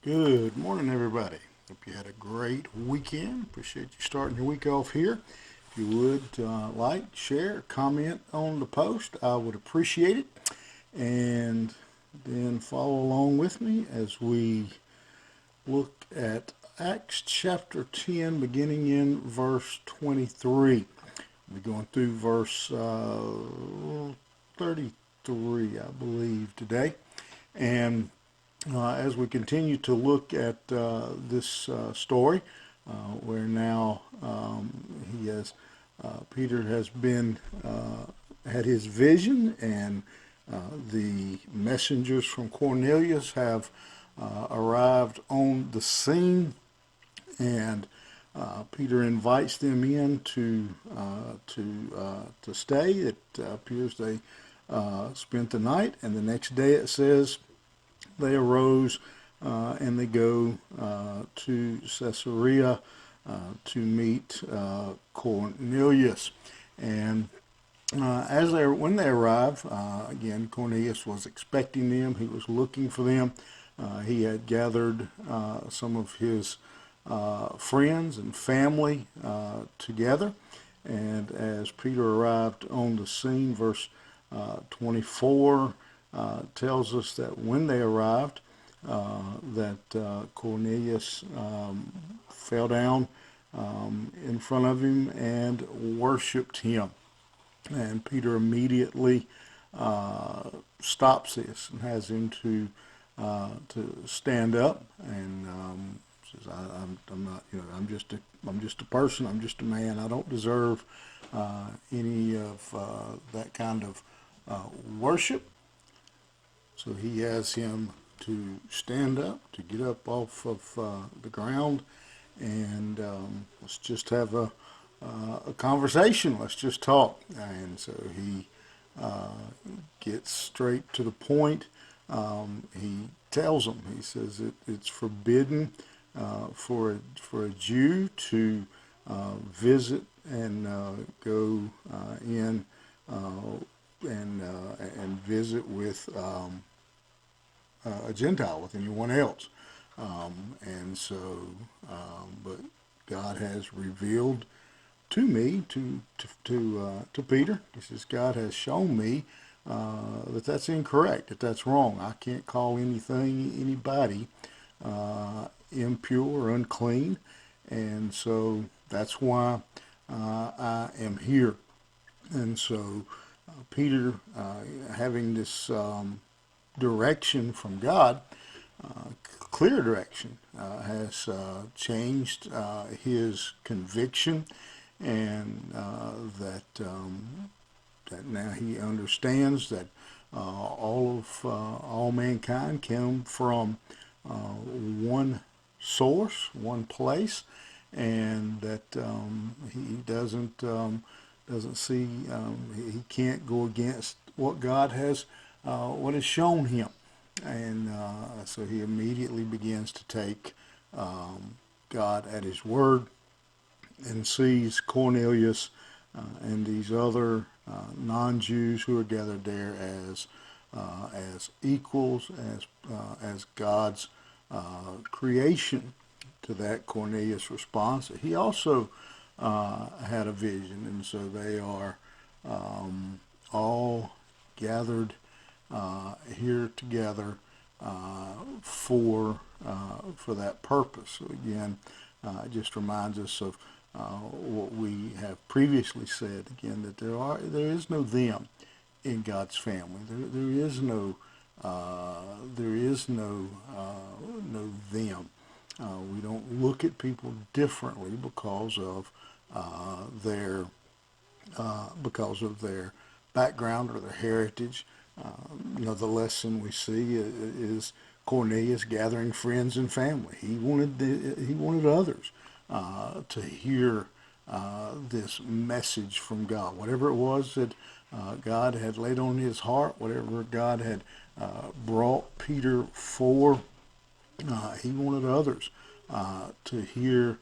Good morning, everybody. Hope you had a great weekend. Appreciate you starting your week off here. If you would like, share, comment on the post, I would appreciate it. And then follow along with me as we look at Acts chapter 10, beginning in verse 23. We're going through verse 33, I believe, today. And as we continue to look at this story, where now he has Peter has been had his vision, and the messengers from Cornelius have arrived on the scene, and Peter invites them in to stay. It appears they spent the night, and the next day it says they arose and they go to Caesarea to meet Cornelius. And when they arrive, again, Cornelius was expecting them. He was looking for them. He had gathered some of his friends and family together. And as Peter arrived on the scene, verse 24 tells us that when they arrived, that Cornelius fell down in front of him and worshiped him. And Peter immediately stops this and has him to stand up and says, I'm not, I'm just a person. I'm just a man. I don't deserve any of that kind of worship. So he has him to stand up, to get up off of the ground, and let's just have a conversation. Let's just talk. And so he gets straight to the point. He tells them, he says it's forbidden for a Jew to visit and go in and visit with a Gentile, with anyone else. But God has revealed to me, to Peter, he says, God has shown me that that's incorrect, that that's wrong. I can't call anybody impure or unclean, and so that's why I am here. And so Peter, having this direction from God, clear direction, has changed his conviction, and that now he understands that all mankind came from one source, one place, and that he doesn't see, he can't go against what God has what is shown him. And so he immediately begins to take God at his word, and sees Cornelius and these other non-Jews who are gathered there as equals, as God's creation. To that, Cornelius responds that he also had a vision, and so they are all gathered here together for that purpose. So again, it just reminds us of what we have previously said. Again, that there is no them in God's family. There is no them. We don't look at people differently because of their background or their heritage. The lesson we see is Cornelius gathering friends and family. He wanted others to hear this message from God, whatever it was that God had laid on his heart, whatever God had brought Peter for. He wanted others to hear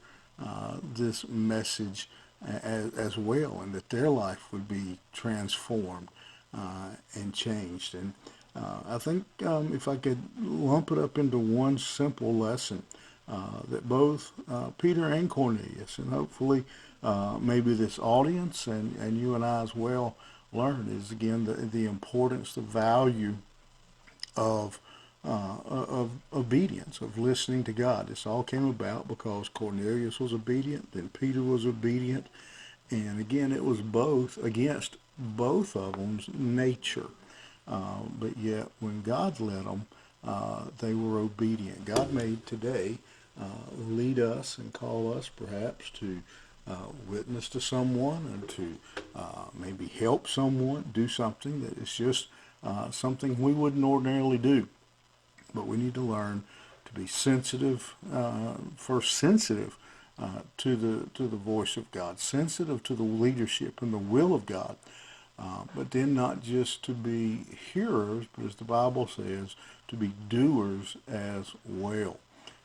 this message as well, and that their life would be transformed and changed. And I think if I could lump it up into one simple lesson, that both Peter and Cornelius, and hopefully maybe this audience and you and I as well, learn is again the importance, the value of obedience, of listening to God. This all came about because Cornelius was obedient, then Peter was obedient, and again, it was both against both of them's nature. But yet, when God led them, they were obedient. God may today lead us and call us perhaps to witness to someone and to maybe help someone do something that is just something we wouldn't ordinarily do. But we need to learn to be sensitive, first sensitive to the voice of God, sensitive to the leadership and the will of God, but then not just to be hearers, but as the Bible says, to be doers as well.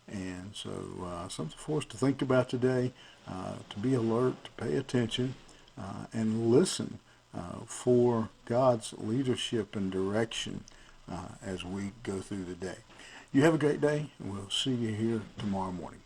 And so something for us to think about today, to be alert, to pay attention, and listen for God's leadership and direction as we go through the day. You have a great day, and we'll see you here tomorrow morning.